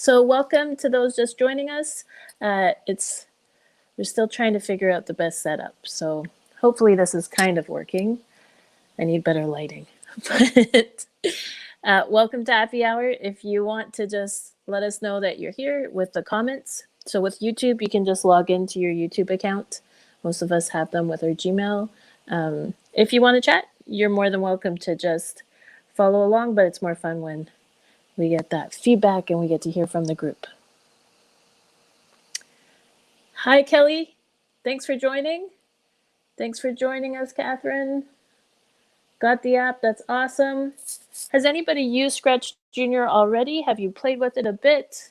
So welcome to those just joining us. We're still trying to figure out the best setup. So hopefully this is kind of working. I need better lighting. But welcome to Appy Hour. If you want to just let us know that you're here with the comments. So with YouTube, you can just log into your YouTube account. Most of us have them with our Gmail. If you want to chat, you're more than welcome to just follow along, but it's more fun when we get that feedback and we get to hear from the group. Hi, Kelly. Thanks for joining. Thanks for joining us, Catherine. Got the app. That's awesome. Has anybody used Scratch Junior already? Have you played with it a bit?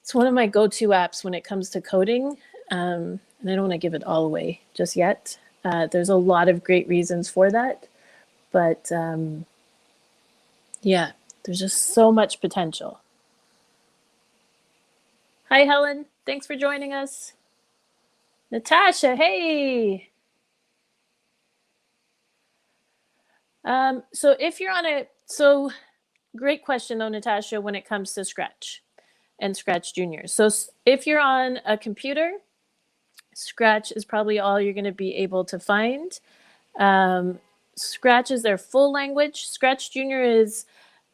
It's one of my go-to apps when it comes to coding, and I don't want to give it all away just yet. There's a lot of great reasons for that, but yeah, there's just so much potential. Hi, Helen. Thanks for joining us. Natasha, hey. So if you're on great question though, Natasha, when it comes to Scratch and Scratch Junior. So if you're on a computer, Scratch is probably all you're going to be able to find. Scratch is their full language. Scratch Junior is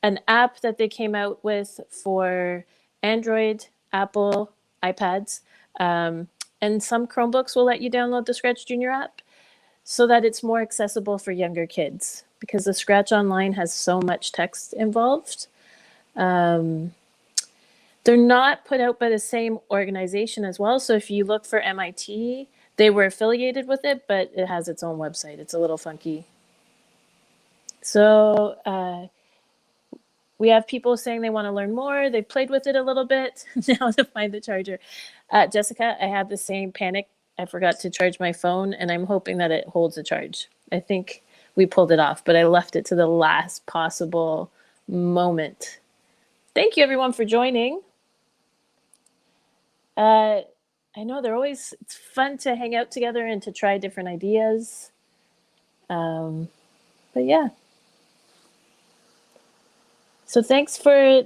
an app that they came out with for Android, Apple, iPads, and some Chromebooks will let you download the Scratch Junior app so that it's more accessible for younger kids because the Scratch Online has so much text involved. They're not put out by the same organization as well. So if you look for MIT, they were affiliated with it, but it has its own website. It's a little funky. So we have people saying they want to learn more. They've played with it a little bit now to find the charger. Jessica, I had the same panic. I forgot to charge my phone, and I'm hoping that it holds a charge. I think we pulled it off, but I left it to the last possible moment. Thank you, everyone, for joining. I know it's fun to hang out together and to try different ideas. But yeah. So thanks for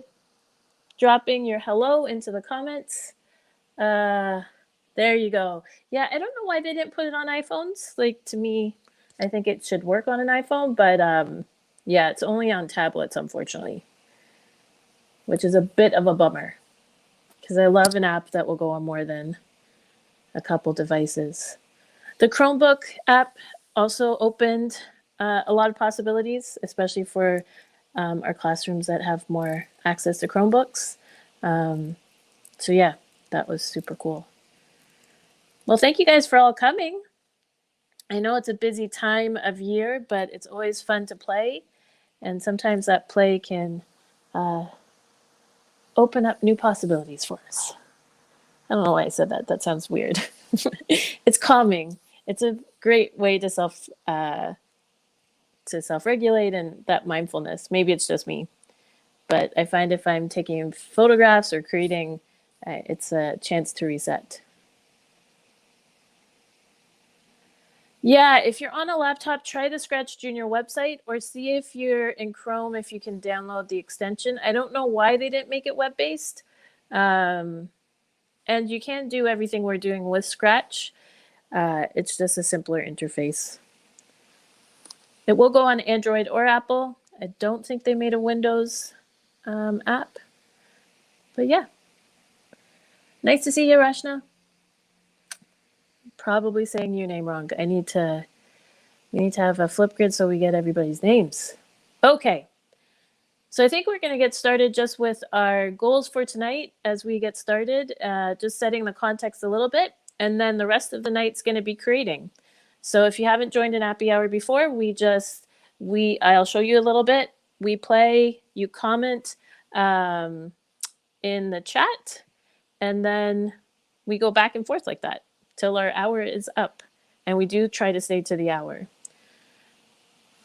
dropping your hello into the comments. There you go. Yeah, I don't know why they didn't put it on iPhones. Like, to me, I think it should work on an iPhone, but yeah, it's only on tablets, unfortunately, which is a bit of a bummer because I love an app that will go on more than a couple devices. The Chromebook app also opened a lot of possibilities, especially for our classrooms that have more access to Chromebooks. So yeah, that was super cool. Well, thank you guys for all coming. I know it's a busy time of year, but it's always fun to play. And sometimes that play can open up new possibilities for us. I don't know why I said that. That sounds weird. It's calming. It's a great way to self-regulate and that mindfulness. Maybe it's just me, but I find if I'm taking photographs or creating, it's a chance to reset. Yeah, if you're on a laptop, try the Scratch Junior website or see if you're in Chrome, if you can download the extension. I don't know why they didn't make it web-based. And you can do everything we're doing with Scratch. It's just a simpler interface. It will go on Android or Apple. I don't think they made a Windows app. But yeah. Nice to see you, Rashna. Probably saying your name wrong. We need to have a Flipgrid so we get everybody's names. Okay. So I think we're going to get started just with our goals for tonight as we get started, just setting the context a little bit. And then the rest of the night's going to be creating. So if you haven't joined an Appy Hour before, I'll show you a little bit. We play, you comment in the chat, and then we go back and forth like that till our hour is up. And we do try to stay to the hour.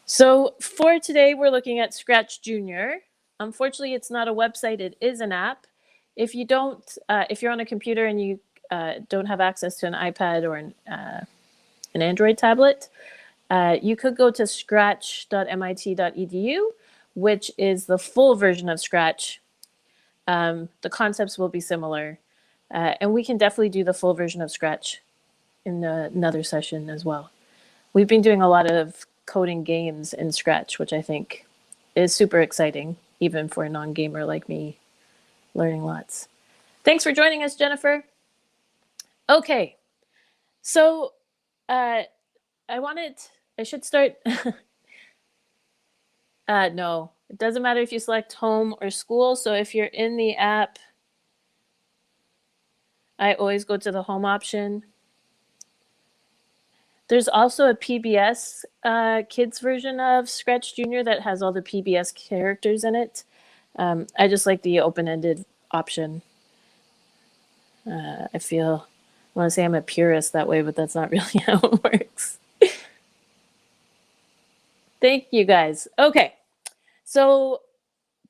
So for today, we're looking at Scratch Junior. Unfortunately, it's not a website, it is an app. If you're on a computer and you don't have access to an iPad or an Android tablet, you could go to scratch.mit.edu, which is the full version of Scratch. the concepts will be similar. And we can definitely do the full version of Scratch in another session as well. We've been doing a lot of coding games in Scratch, which I think is super exciting, even for a non-gamer like me, learning lots. Thanks for joining us, Jennifer. Okay, so I should start. No, it doesn't matter if you select home or school. So if you're in the app, I always go to the home option. There's also a PBS kids version of Scratch Junior that has all the PBS characters in it. I just like the open-ended option. I want to say I'm a purist that way, but that's not really how it works. Thank you guys. Okay, so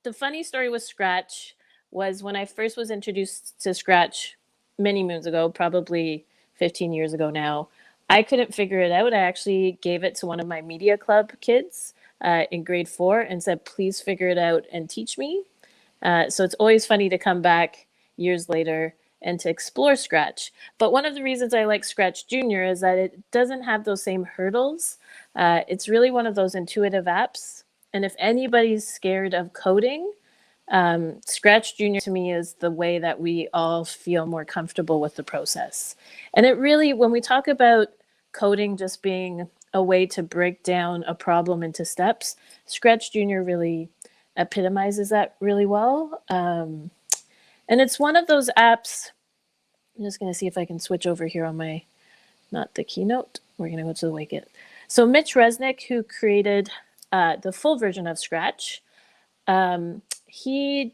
the funny story with Scratch was when I first was introduced to Scratch many moons ago, probably 15 years ago now, I couldn't figure it out. I actually gave it to one of my media club kids in grade 4 and said, please figure it out and teach me. So it's always funny to come back years later and to explore Scratch. But one of the reasons I like Scratch Junior is that it doesn't have those same hurdles. It's really one of those intuitive apps. And if anybody's scared of coding, Scratch Junior to me is the way that we all feel more comfortable with the process. And it really, when we talk about coding just being a way to break down a problem into steps, Scratch Junior really epitomizes that really well. And it's one of those apps. I'm just going to see if I can switch over here on my, not the keynote. We're going to go to the Wake It. So Mitch Resnick, who created the full version of Scratch, he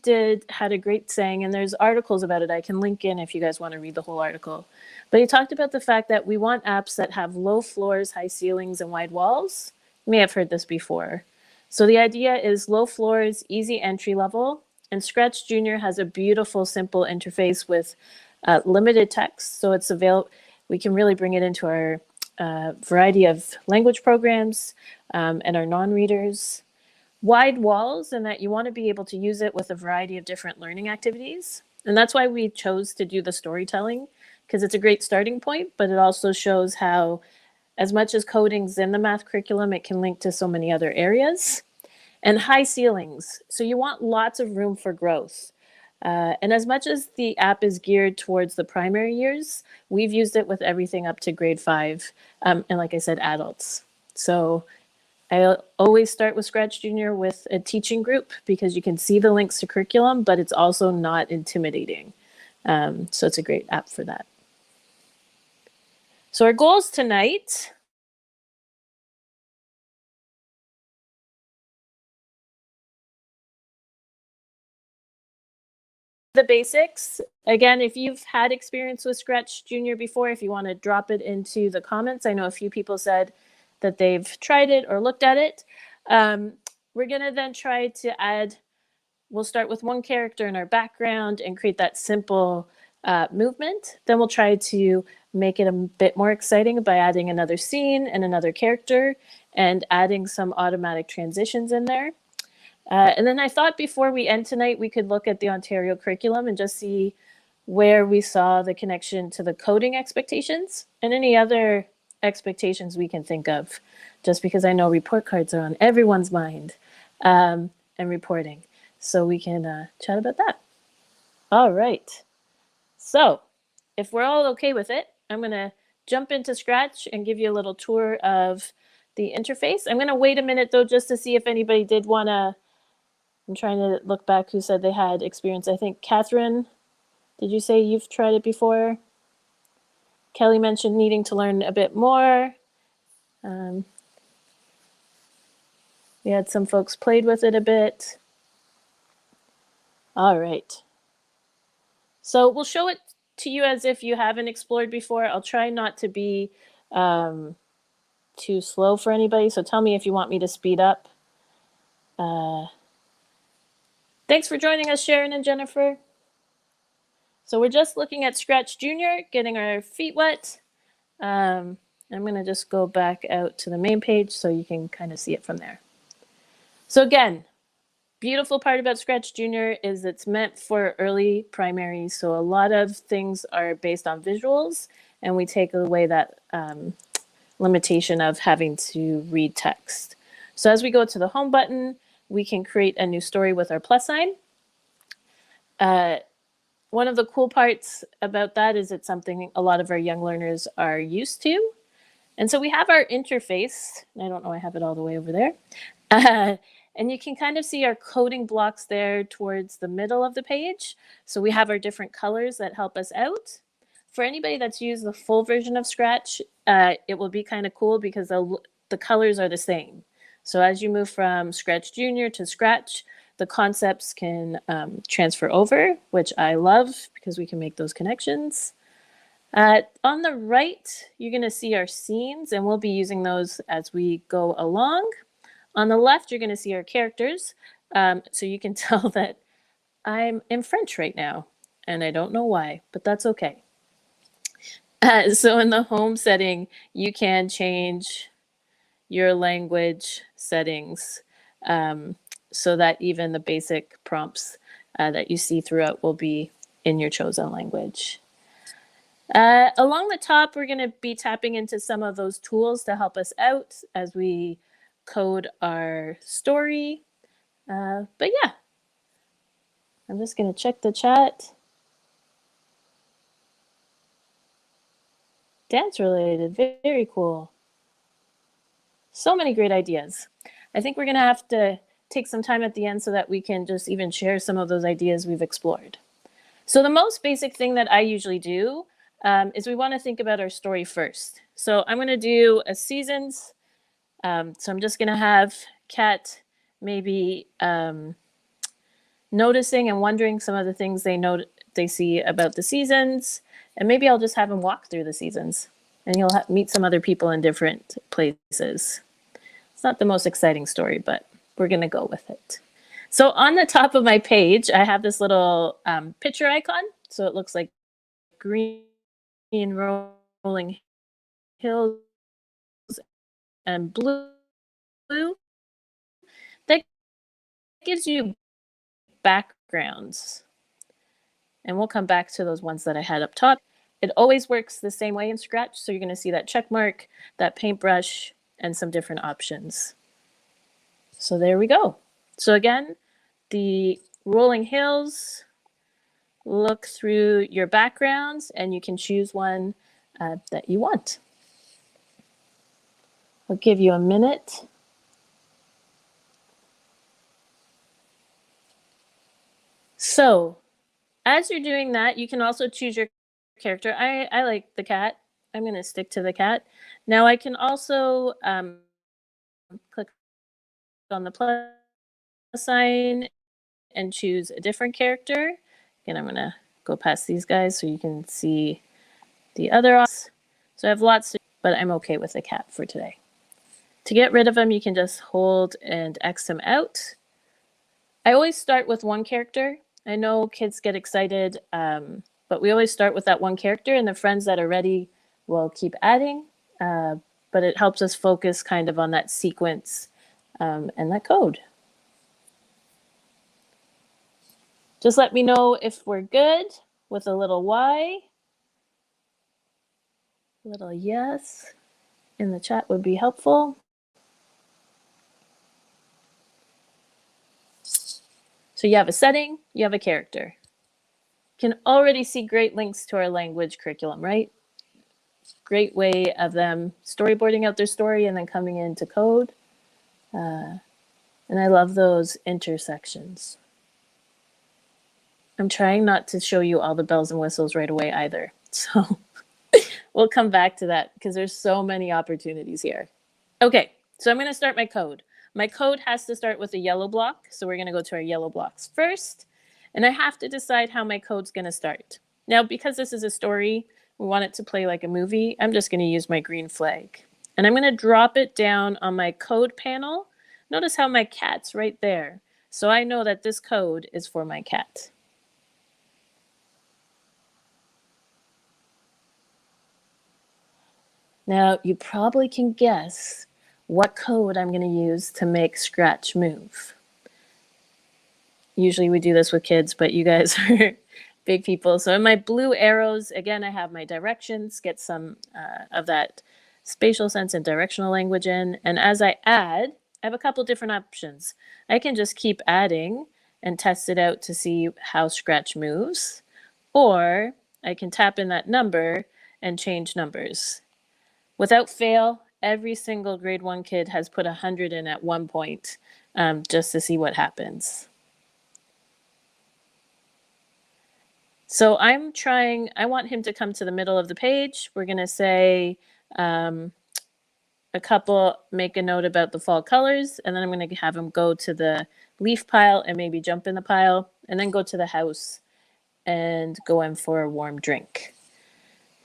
had a great saying, and there's articles about it I can link in if you guys want to read the whole article. But he talked about the fact that we want apps that have low floors, high ceilings, and wide walls. You may have heard this before. So the idea is low floors, easy entry level, and Scratch Junior has a beautiful, simple interface with limited text. So it's available. We can really bring it into our variety of language programs and our non-readers. Wide walls, and that you want to be able to use it with a variety of different learning activities. And that's why we chose to do the storytelling, because it's a great starting point, but it also shows how, as much as coding's in the math curriculum, it can link to so many other areas. And high ceilings. So you want lots of room for growth. And as much as the app is geared towards the primary years, we've used it with everything up to grade 5. And like I said, adults. So I always start with Scratch Junior with a teaching group because you can see the links to curriculum, but it's also not intimidating. So it's a great app for that. So our goals tonight. The basics. Again, if you've had experience with Scratch Junior before, if you want to drop it into the comments. I know a few people said that they've tried it or looked at it. We're going to then try to add, we'll start with one character in our background and create that simple movement. Then we'll try to make it a bit more exciting by adding another scene and another character and adding some automatic transitions in there. And then I thought before we end tonight, we could look at the Ontario curriculum and just see where we saw the connection to the coding expectations and any other expectations we can think of, just because I know report cards are on everyone's mind and reporting. So we can chat about that. All right. So if we're all okay with it, I'm going to jump into Scratch and give you a little tour of the interface. I'm going to wait a minute, though, just to see if anybody did want to. I'm trying to look back who said they had experience. I think Catherine, did you say you've tried it before? Kelly mentioned needing to learn a bit more. We had some folks played with it a bit. All right. So we'll show it to you as if you haven't explored before. I'll try not to be too slow for anybody. So tell me if you want me to speed up. Thanks for joining us, Sharon and Jennifer. So we're just looking at Scratch Junior, getting our feet wet. I'm going to just go back out to the main page so you can kind of see it from there. So again, beautiful part about Scratch Junior is it's meant for early primary, so a lot of things are based on visuals, and we take away that limitation of having to read text. So as we go to the home button, we can create a new story with our plus sign. One of the cool parts about that is it's something a lot of our young learners are used to. And so we have our interface. I don't know, I have it all the way over there. And you can kind of see our coding blocks there towards the middle of the page. So we have our different colors that help us out. For anybody that's used the full version of Scratch, it will be kind of cool because the colors are the same. So as you move from Scratch Junior to Scratch, the concepts can transfer over, which I love because we can make those connections. On the right, you're going to see our scenes, and we'll be using those as we go along. On the left, you're going to see our characters. So you can tell that I'm in French right now, and I don't know why, but that's okay. So in the home setting, you can change your language settings so that even the basic prompts that you see throughout will be in your chosen language. Along the top, we're going to be tapping into some of those tools to help us out as we code our story. But yeah, I'm just going to check the chat. Dance related, very cool. So many great ideas. I think we're going to have to take some time at the end so that we can just even share some of those ideas we've explored. So the most basic thing that I usually do is we want to think about our story first. So I'm going to do a seasons. So I'm just going to have Kat maybe noticing and wondering some of the things they see about the seasons, and maybe I'll just have him walk through the seasons, and he'll meet some other people in different places. It's not the most exciting story, but we're going to go with it. So on the top of my page, I have this little picture icon. So it looks like green rolling hills and blue. That gives you backgrounds. And we'll come back to those ones that I had up top. It always works the same way in Scratch. So you're going to see that check mark, that paintbrush, and some different options. So there we go. So again, the rolling hills, look through your backgrounds, and you can choose one that you want. I'll give you a minute. So as you're doing that, you can also choose your character. I like the cat. I'm going to stick to the cat. Now I can also click on the plus sign and choose a different character. Again, I'm going to go past these guys so you can see the other options. So I have lots, but I'm okay with the cat for today. To get rid of them, you can just hold and X them out. I always start with one character. I know kids get excited, but we always start with that one character, and the friends that are ready will keep adding. But it helps us focus kind of on that sequence and that code. Just let me know if we're good with a little Y. A little yes in the chat would be helpful. So you have a setting, you have a character. You can already see great links to our language curriculum, right? Great way of them storyboarding out their story and then coming into code. And I love those intersections. I'm trying not to show you all the bells and whistles right away either. So we'll come back to that because there's so many opportunities here. Okay, so I'm going to start my code. My code has to start with a yellow block. So we're going to go to our yellow blocks first. And I have to decide how my code's going to start. Now, because this is a story, we want it to play like a movie, I'm just going to use my green flag. And I'm going to drop it down on my code panel. Notice how my cat's right there. So I know that this code is for my cat. Now, you probably can guess what code I'm going to use to make Scratch move. Usually we do this with kids, but you guys are big people. So in my blue arrows, again, I have my directions, get some of that spatial sense and directional language in. And as I add, I have a couple different options. I can just keep adding and test it out to see how Scratch moves, or I can tap in that number and change numbers. Without fail, every single grade 1 kid has put 100 in at one point, just to see what happens. So I want him to come to the middle of the page. We're going to say make a note about the fall colors, and then I'm going to have him go to the leaf pile and maybe jump in the pile, and then go to the house and go in for a warm drink.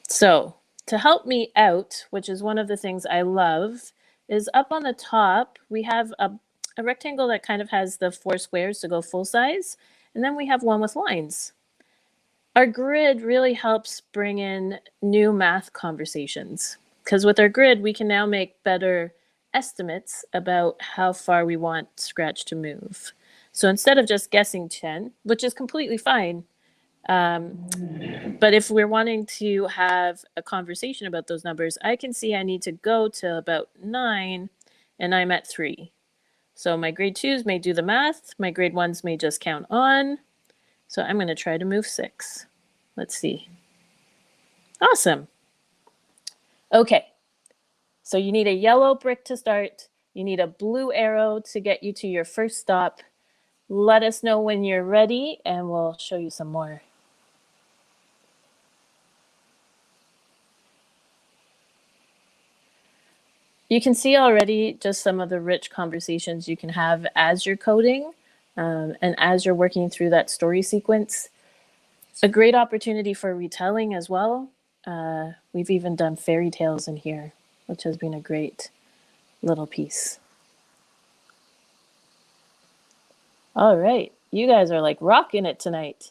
So to help me out, which is one of the things I love, is up on the top, we have a rectangle that kind of has the 4 squares to go full size, and then we have one with lines. Our grid really helps bring in new math conversations, because with our grid, we can now make better estimates about how far we want Scratch to move. So instead of just guessing 10, which is completely fine, but if we're wanting to have a conversation about those numbers, I can see I need to go to about 9, and I'm at 3. So my grade 2s may do the math, my grade 1s may just count on. So I'm going to try to move 6. Let's see. Awesome. Okay. So you need a yellow brick to start. You need a blue arrow to get you to your first stop. Let us know when you're ready, and we'll show you some more. You can see already just some of the rich conversations you can have as you're coding, and as you're working through that story sequence. A great opportunity for retelling as well. We've even done fairy tales in here, which has been a great little piece. All right, you guys are like rocking it tonight.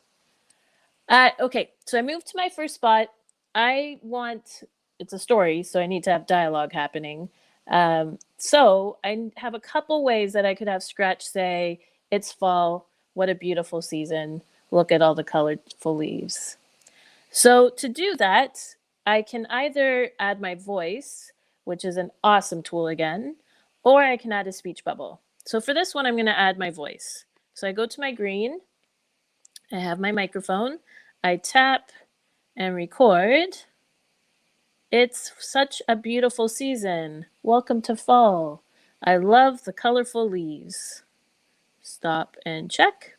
Okay, so I moved to my first spot. It's a story, so I need to have dialogue happening. So I have a couple ways that I could have Scratch say, "It's fall, what a beautiful season, look at all the colorful leaves." So to do that, I can either add my voice, which is an awesome tool again, or I can add a speech bubble. So for this one, I'm going to add my voice. So I go to my green, I have my microphone, I tap and record. It's such a beautiful season. Welcome to fall. I love the colorful leaves. Stop and check.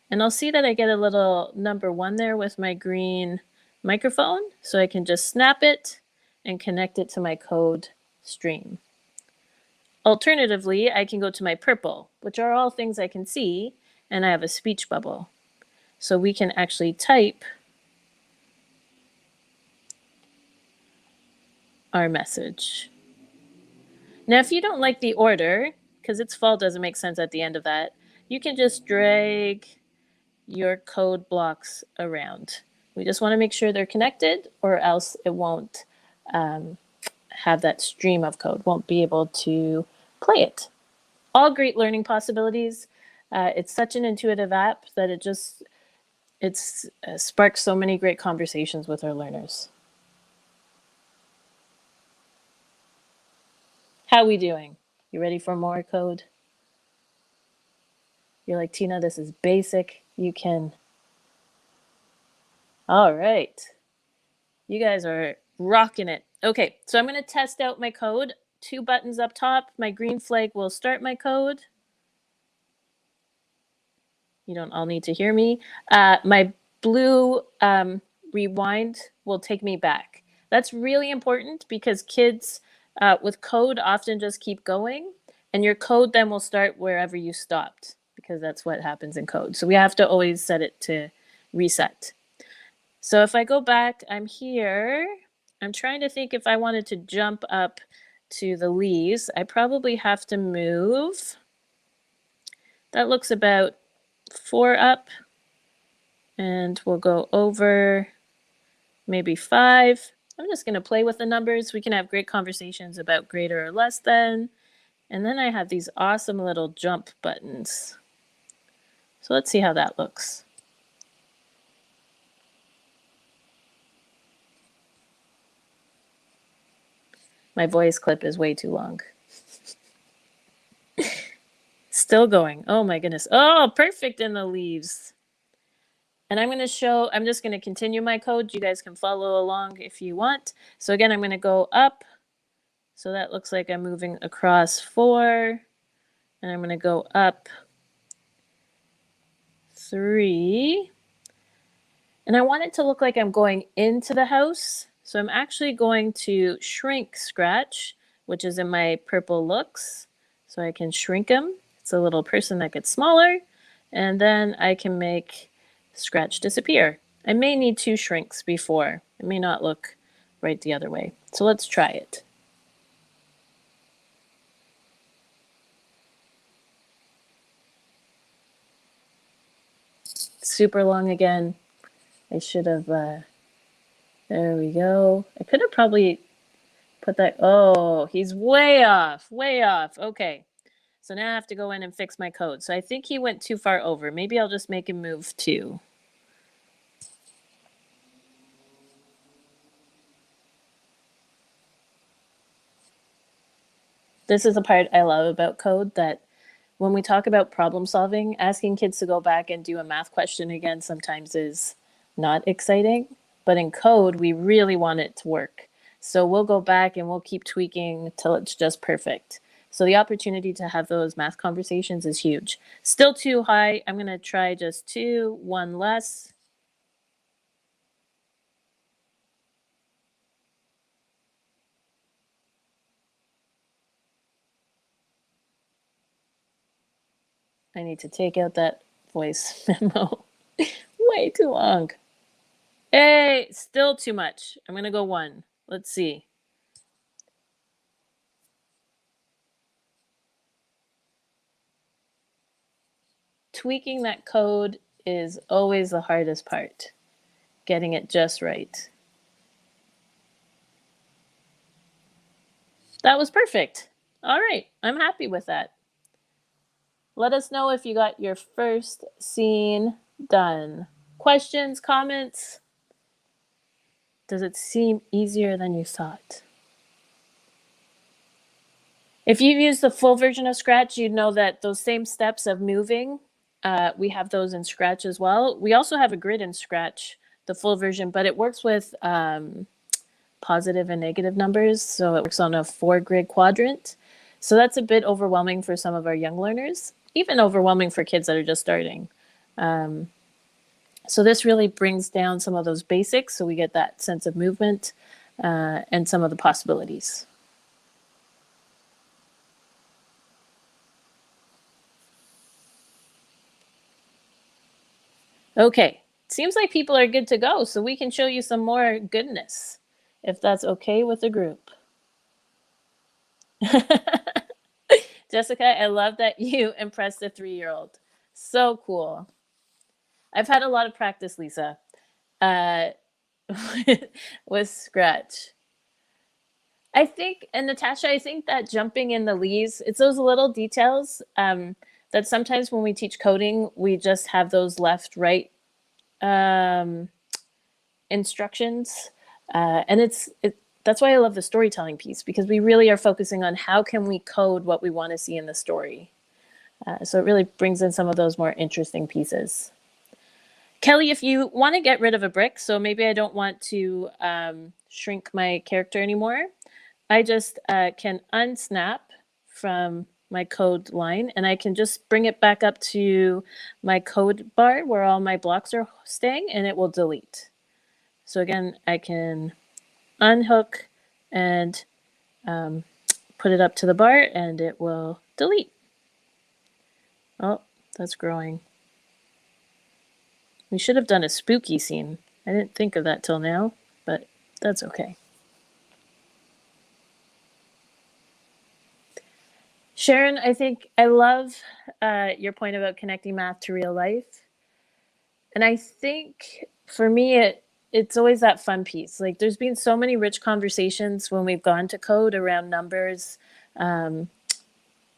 And I'll see that I get a little number 1 there with my green microphone, so I can just snap it and connect it to my code stream. Alternatively, I can go to my purple, which are all things I can see, and I have a speech bubble. So we can actually type our message. Now, if you don't like the order, because it's fall doesn't make sense at the end of that, you can just drag your code blocks around. We just want to make sure they're connected, or else it won't have that stream of code, won't be able to play it. All great learning possibilities. It's such an intuitive app that it sparks so many great conversations with our learners. How are we doing? You ready for more code? You're like, Tina, this is basic. You can. All right. You guys are rocking it. Okay, so I'm going to test out my code. 2 buttons up top. My green flag will start my code. You don't all need to hear me. My blue rewind will take me back. That's really important because kids with code often just keep going, and your code then will start wherever you stopped, because that's what happens in code. So we have to always set it to reset. So if I go back, I'm here. I'm trying to think if I wanted to jump up to the leaves. I probably have to move. That looks about 4 up. And we'll go over maybe 5. I'm just going to play with the numbers. We can have great conversations about greater or less than. And then I have these awesome little jump buttons. So let's see how that looks. My voice clip is way too long. Still going. Oh my goodness. Oh, perfect in the leaves. And I'm just going to continue my code. You guys can follow along if you want. So again, I'm going to go up. So that looks like I'm moving across 4. And I'm going to go up 3. And I want it to look like I'm going into the house. So I'm actually going to shrink Scratch, which is in my purple looks. So I can shrink him. It's a little person that gets smaller. And then I can make Scratch disappear. I may need 2 shrinks before. It may not look right the other way. So let's try it. Super long again. I should have, there we go. I could have probably put that, oh, he's way off, way off. Okay, so now I have to go in and fix my code. So I think he went too far over. Maybe I'll just make him move 2. This is the part I love about code, that when we talk about problem solving, asking kids to go back and do a math question again sometimes is not exciting. But in code, we really want it to work. So we'll go back and we'll keep tweaking till it's just perfect. So the opportunity to have those math conversations is huge. Still too high. I'm going to try just 2, 1 less. I need to take out that voice memo. Way too long. Hey, still too much. I'm going to go 1. Let's see. Tweaking that code is always the hardest part. Getting it just right. That was perfect. All right, I'm happy with that. Let us know if you got your first scene done. Questions, comments? Does it seem easier than you thought? If you've used the full version of Scratch, you'd know that those same steps of moving, we have those in Scratch as well. We also have a grid in Scratch, the full version, but it works with positive and negative numbers. So it works on a 4-grid quadrant. So that's a bit overwhelming for some of our young learners, even overwhelming for kids that are just starting. So this really brings down some of those basics, so we get that sense of movement and some of the possibilities. Okay, seems like people are good to go, so we can show you some more goodness, if that's okay with the group. Jessica, I love that you impressed a 3-year-old. So cool. I've had a lot of practice, Lisa, with Scratch. I think, and Natasha, I think that jumping in the leaves, it's those little details that sometimes when we teach coding, we just have those left, right instructions. And that's why I love the storytelling piece, because we really are focusing on how can we code what we want to see in the story. So it really brings in some of those more interesting pieces. Kelly, if you want to get rid of a brick, so maybe I don't want to shrink my character anymore, I just can unsnap from my code line, and I can just bring it back up to my code bar where all my blocks are staying, and it will delete. So again, I can unhook and put it up to the bar, and it will delete. Oh, that's growing. We should have done a spooky scene. I didn't think of that till now, but that's okay. Sharon, I think I love your point about connecting math to real life. And I think for me, it's always that fun piece. Like there's been so many rich conversations when we've gone to code around numbers and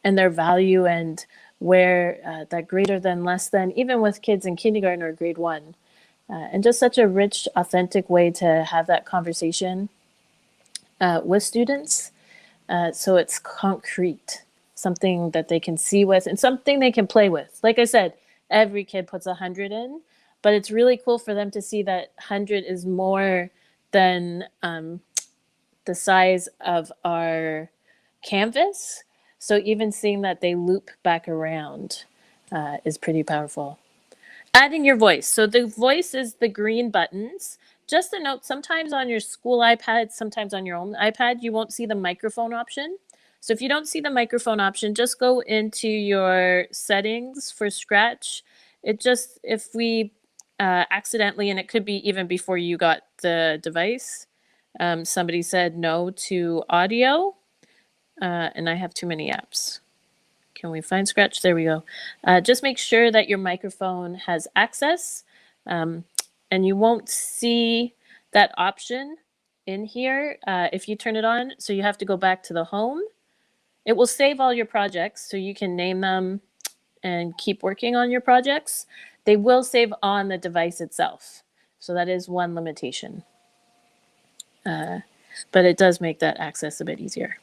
their value and where that greater than, less than, even with kids in kindergarten or grade 1. And just such a rich, authentic way to have that conversation with students. So it's concrete, something that they can see with and something they can play with. Like I said, every kid puts 100 in, but it's really cool for them to see that 100 is more than the size of our canvas. So even seeing that they loop back around is pretty powerful. Adding your voice. So the voice is the green buttons. Just a note, sometimes on your school iPad, sometimes on your own iPad, you won't see the microphone option. So if you don't see the microphone option, just go into your settings for Scratch. It just, if we accidentally, and it could be even before you got the device, somebody said no to audio, and I have too many apps. Can we find Scratch? There we go. Just make sure that your microphone has access, and you won't see that option in here if you turn it on. So you have to go back to the home. It will save all your projects so you can name them and keep working on your projects. They will save on the device itself. So that is one limitation. But it does make that access a bit easier.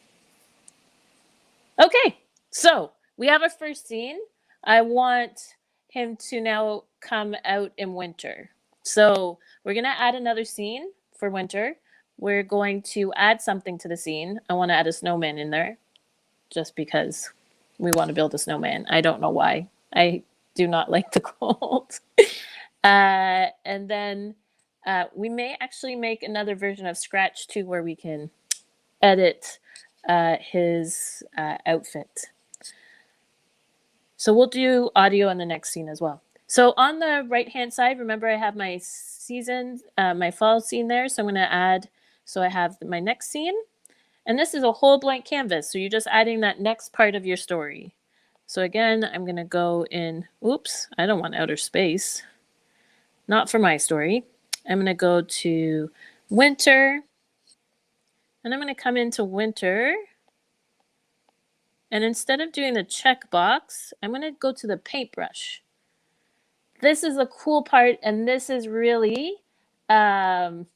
Okay, so we have our first scene. I want him to now come out in winter. So we're going to add another scene for winter. We're going to add something to the scene. I want to add a snowman in there just because we want to build a snowman. I don't know why. I do not like the cold. And then we may actually make another version of Scratch too where we can edit his outfit. So we'll do audio in the next scene as well. So on the right-hand side, remember I have my season, my fall scene there. So I'm going to add, so I have my next scene. And this is a whole blank canvas. So you're just adding that next part of your story. So again, I'm going to go in, oops, I don't want outer space. Not for my story. I'm going to go to winter. And I'm going to come into winter. And instead of doing the checkbox, I'm going to go to the paintbrush. This is the cool part, and this is really the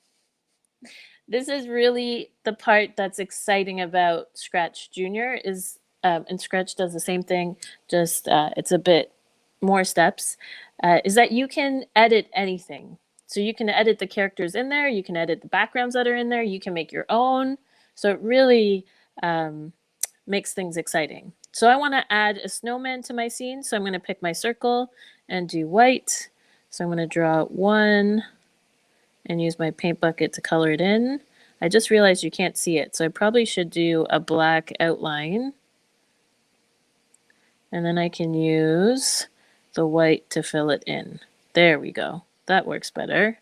part that's exciting about Scratch Junior is, and Scratch does the same thing, just it's a bit more steps, is that you can edit anything. So you can edit the characters in there, you can edit the backgrounds that are in there, you can make your own. So it really makes things exciting. So I want to add a snowman to my scene. So I'm going to pick my circle and do white. So I'm going to draw one and use my paint bucket to color it in. I just realized you can't see it. So I probably should do a black outline. And then I can use the white to fill it in. There we go. That works better.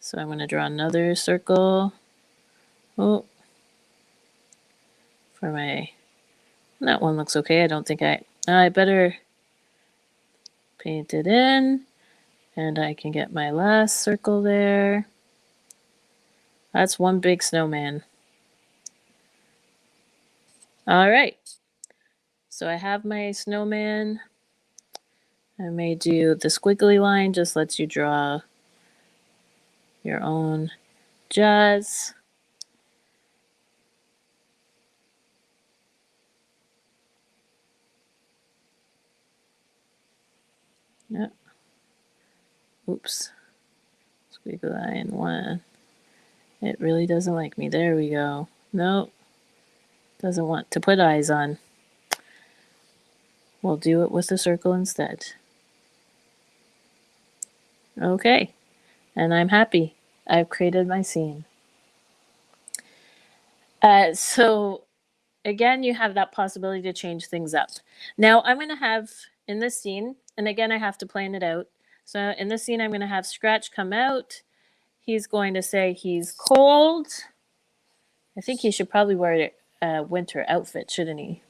So I'm going to draw another circle. Oh, for my, that one looks okay. I don't think I better paint it in, and I can get my last circle there. That's one big snowman. All right. So I have my snowman. I may do the squiggly line, just lets you draw your own jazz. Yep. Oops. Squiggly line one. It really doesn't like me. There we go. Nope. Doesn't want to put eyes on. We'll do it with a circle instead. Okay. And I'm happy. I've created my scene. So again, you have that possibility to change things up. Now I'm going to have in this scene, and again, I have to plan it out. So in this scene, I'm going to have Scratch come out. He's going to say he's cold. I think he should probably wear a winter outfit, shouldn't he?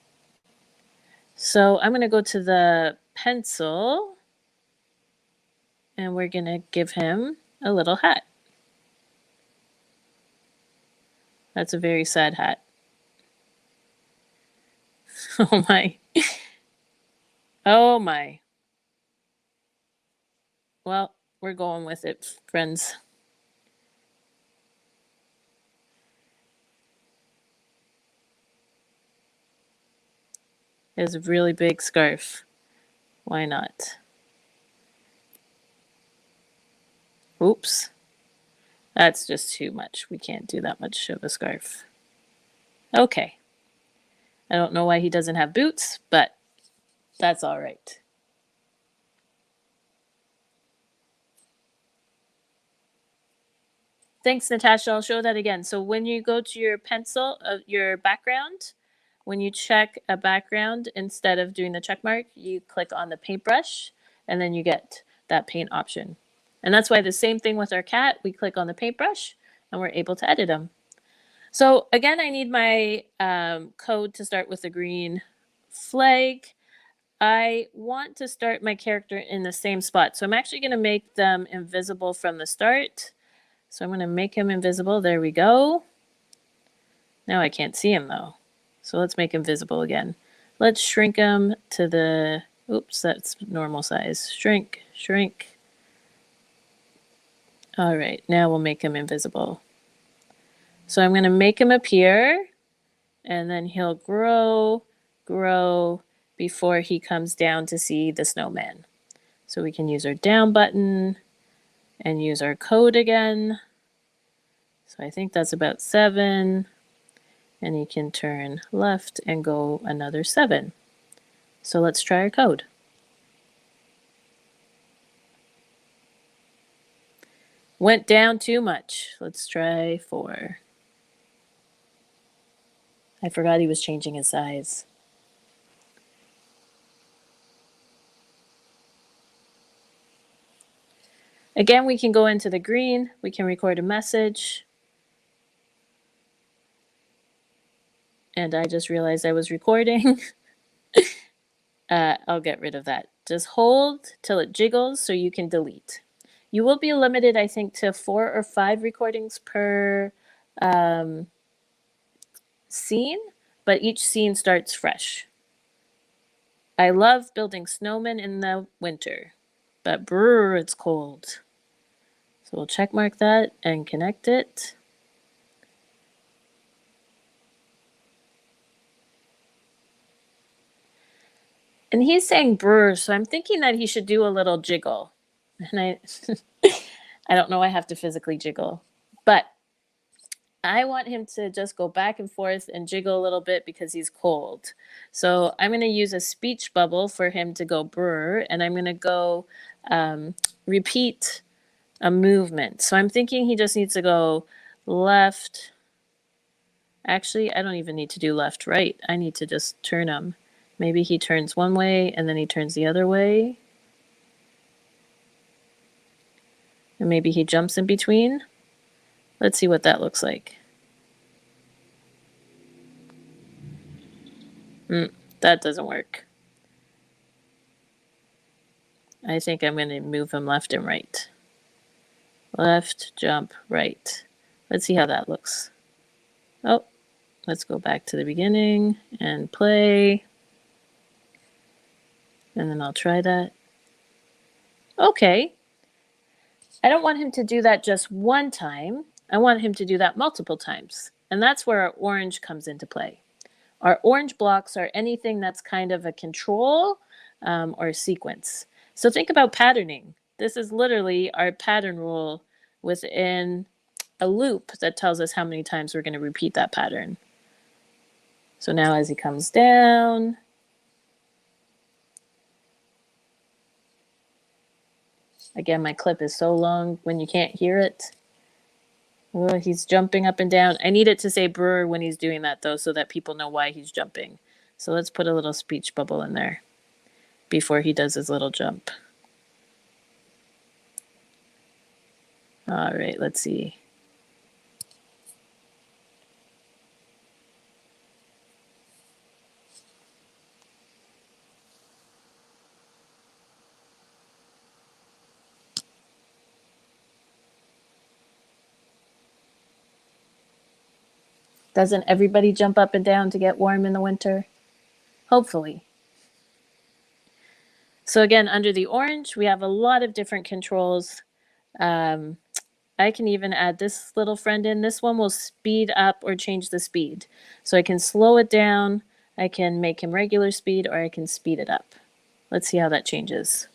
So I'm going to go to the pencil, and we're going to give him a little hat. That's a very sad hat. Oh my. Oh my. Well, we're going with it, friends. It's a really big scarf. Why not? Oops. That's just too much. We can't do that much of a scarf. Okay. I don't know why he doesn't have boots, but that's all right. Thanks, Natasha. I'll show that again. So when you go to your pencil, your background, when you check a background, instead of doing the check mark, you click on the paintbrush, and then you get that paint option. And that's why the same thing with our cat, we click on the paintbrush, and we're able to edit them. So again, I need my code to start with the green flag. I want to start my character in the same spot. So I'm actually going to make them invisible from the start. So I'm going to make him invisible. There we go. Now I can't see him though. So let's make him visible again. Let's shrink him to the, oops, that's normal size. Shrink, shrink. All right, now we'll make him invisible. So I'm going to make him appear, and then he'll grow before he comes down to see the snowman. So we can use our down button and use our code again. So I think that's about 7. And you can turn left and go another 7. So let's try our code. Went down too much. Let's try 4. I forgot he was changing his size. Again, we can go into the green. We can record a message. And I just realized I was recording. I'll get rid of that. Just hold till it jiggles so you can delete. You will be limited, I think, to 4 or 5 recordings per scene, but each scene starts fresh. I love building snowmen in the winter, but brr, it's cold. So we'll check mark that and connect it. And he's saying brr, so I'm thinking that he should do a little jiggle. And I don't know, I have to physically jiggle, but I want him to just go back and forth and jiggle a little bit because he's cold. So I'm going to use a speech bubble for him to go brr, and I'm going to go repeat a movement. So I'm thinking he just needs to go left. Actually, I don't even need to do left, right. I need to just turn him. Maybe he turns one way and then he turns the other way. And maybe he jumps in between. Let's see what that looks like. That doesn't work. I think I'm going to move him left and right. Left, jump, right. Let's see how that looks. Oh, let's go back to the beginning and play. And then I'll try that. Okay. I don't want him to do that just one time. I want him to do that multiple times. And that's where our orange comes into play. Our orange blocks are anything that's kind of a control or a sequence. So think about patterning. This is literally our pattern rule within a loop that tells us how many times we're going to repeat that pattern. So now as he comes down, again, my clip is so long when you can't hear it. Oh, he's jumping up and down. I need it to say brr when he's doing that, though, so that people know why he's jumping. So let's put a little speech bubble in there before he does his little jump. All right, let's see. Doesn't everybody jump up and down to get warm in the winter? Hopefully. So again, under the orange, we have a lot of different controls. I can even add this little friend in. This one will speed up or change the speed. So I can slow it down, I can make him regular speed, or I can speed it up. Let's see how that changes.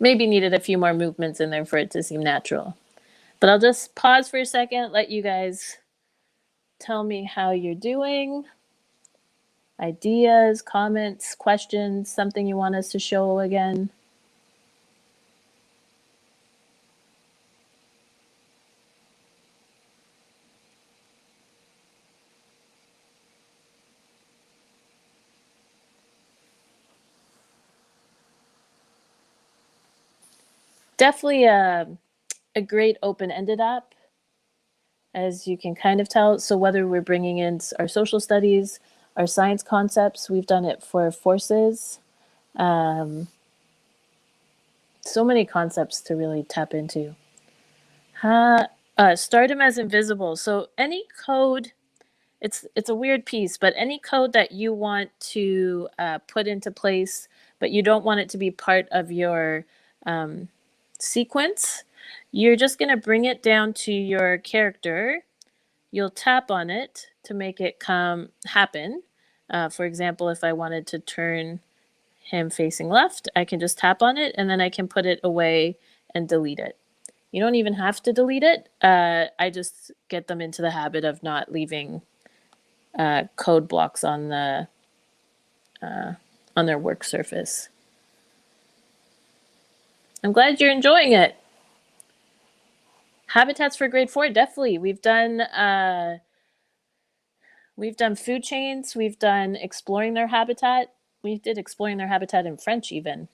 Maybe needed a few more movements in there for it to seem natural. But I'll just pause for a second, let you guys tell me how you're doing. Ideas, comments, questions, something you want us to show again. Definitely a great open-ended app, as you can kind of tell. So whether we're bringing in our social studies, our science concepts, we've done it for forces. So many concepts to really tap into. Start him as invisible. So any code, it's a weird piece, but any code that you want to put into place, but you don't want it to be part of your sequence, you're just going to bring it down to your character. You'll tap on it to make it happen. For example, if I wanted to turn him facing left, I can just tap on it and then I can put it away and delete it. You don't even have to delete it. I just get them into the habit of not leaving code blocks on their work surface. I'm glad you're enjoying it. Habitats for grade 4, definitely. We've done food chains. We've done exploring their habitat. We did exploring their habitat in French even.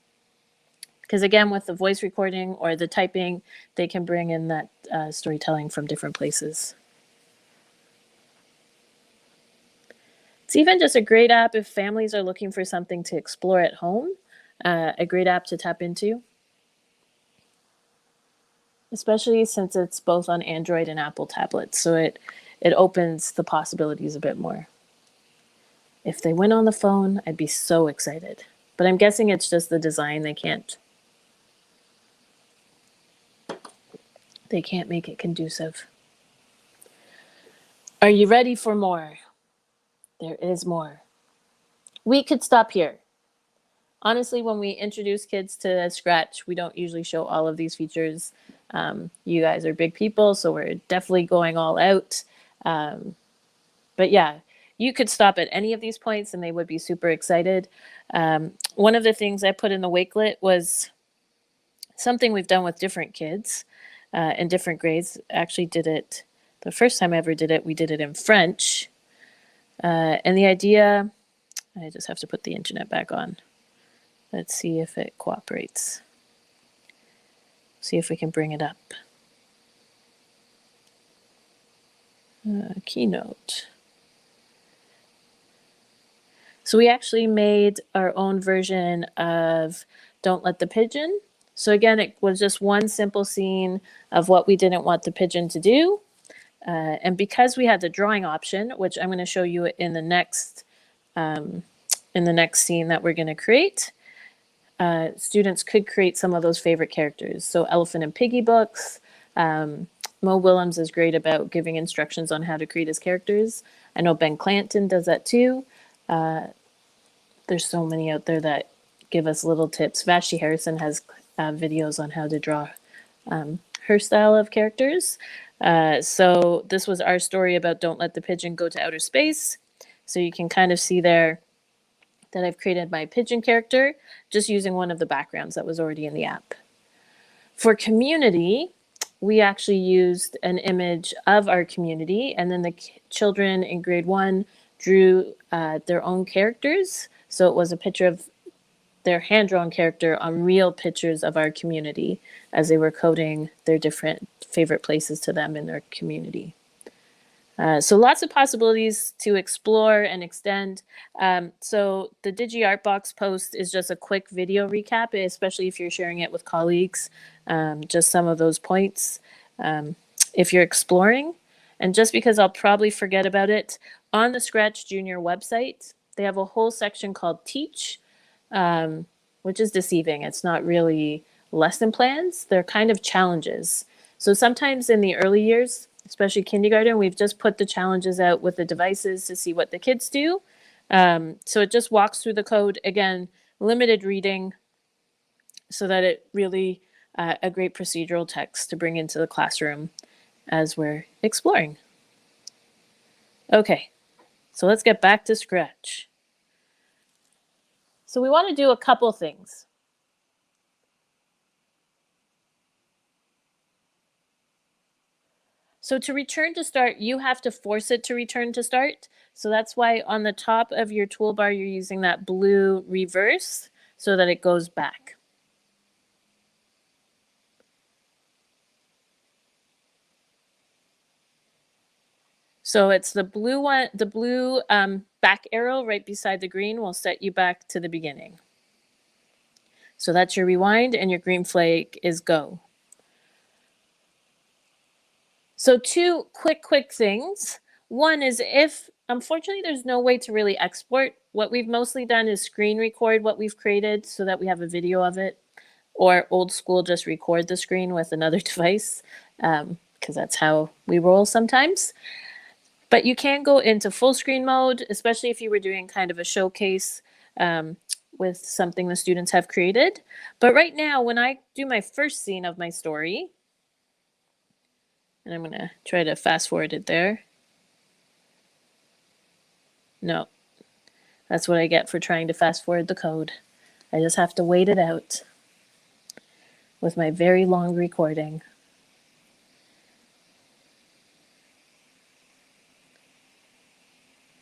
Because again, with the voice recording or the typing, they can bring in that storytelling from different places. It's even just a great app if families are looking for something to explore at home. A great app to tap into. Especially since it's both on Android and Apple tablets. So it opens the possibilities a bit more. If they went on the phone, I'd be so excited. But I'm guessing it's just the design. They can't make it conducive. Are you ready for more? There is more. We could stop here. Honestly, when we introduce kids to Scratch, we don't usually show all of these features. You guys are big people, so we're definitely going all out. But yeah, you could stop at any of these points and they would be super excited. One of the things I put in the Wakelet was something we've done with different kids in different grades. Actually did it, the first time I ever did it, we did it in French. And the idea, I just have to put the internet back on. Let's see if it cooperates. See if we can bring it up. Keynote. So we actually made our own version of Don't Let the Pigeon. So again, it was just one simple scene of what we didn't want the pigeon to do. And because we had the drawing option, which I'm going to show you in the next scene that we're going to create, students could create some of those favorite characters. So Elephant and Piggy books. Mo Willems is great about giving instructions on how to create his characters. I know Ben Clanton does that too. There's so many out there that give us little tips. Vashti Harrison has videos on how to draw her style of characters. So this was our story about Don't Let the Pigeon Go to Outer Space. So you can kind of see there that I've created my pigeon character just using one of the backgrounds that was already in the app. For community, we actually used an image of our community, and then the children in grade 1 drew their own characters. So it was a picture of their hand-drawn character on real pictures of our community as they were coding their different favorite places to them in their community. So lots of possibilities to explore and extend. So the DigiArtBox post is just a quick video recap, especially if you're sharing it with colleagues, just some of those points. If you're exploring, and just because I'll probably forget about it, on the Scratch Junior website, they have a whole section called Teach, which is deceiving. It's not really lesson plans, they're kind of challenges. So sometimes in the early years, especially kindergarten, we've just put the challenges out with the devices to see what the kids do. So it just walks through the code. Again, limited reading so that it really a great procedural text to bring into the classroom as we're exploring. Okay, so let's get back to Scratch. So we want to do a couple things. So to return to start, you have to force it to return to start. So that's why on the top of your toolbar, you're using that blue reverse so that it goes back. So it's the blue one, the blue back arrow right beside the green will set you back to the beginning. So that's your rewind, and your green flag is go. So two quick things. One is if, unfortunately, there's no way to really export. What we've mostly done is screen record what we've created so that we have a video of it, or old school, just record the screen with another device, because that's how we roll sometimes. But you can go into full screen mode, especially if you were doing kind of a showcase with something the students have created. But right now, when I do my first scene of my story, and I'm going to try to fast forward it there. No, that's what I get for trying to fast forward the code. I just have to wait it out with my very long recording.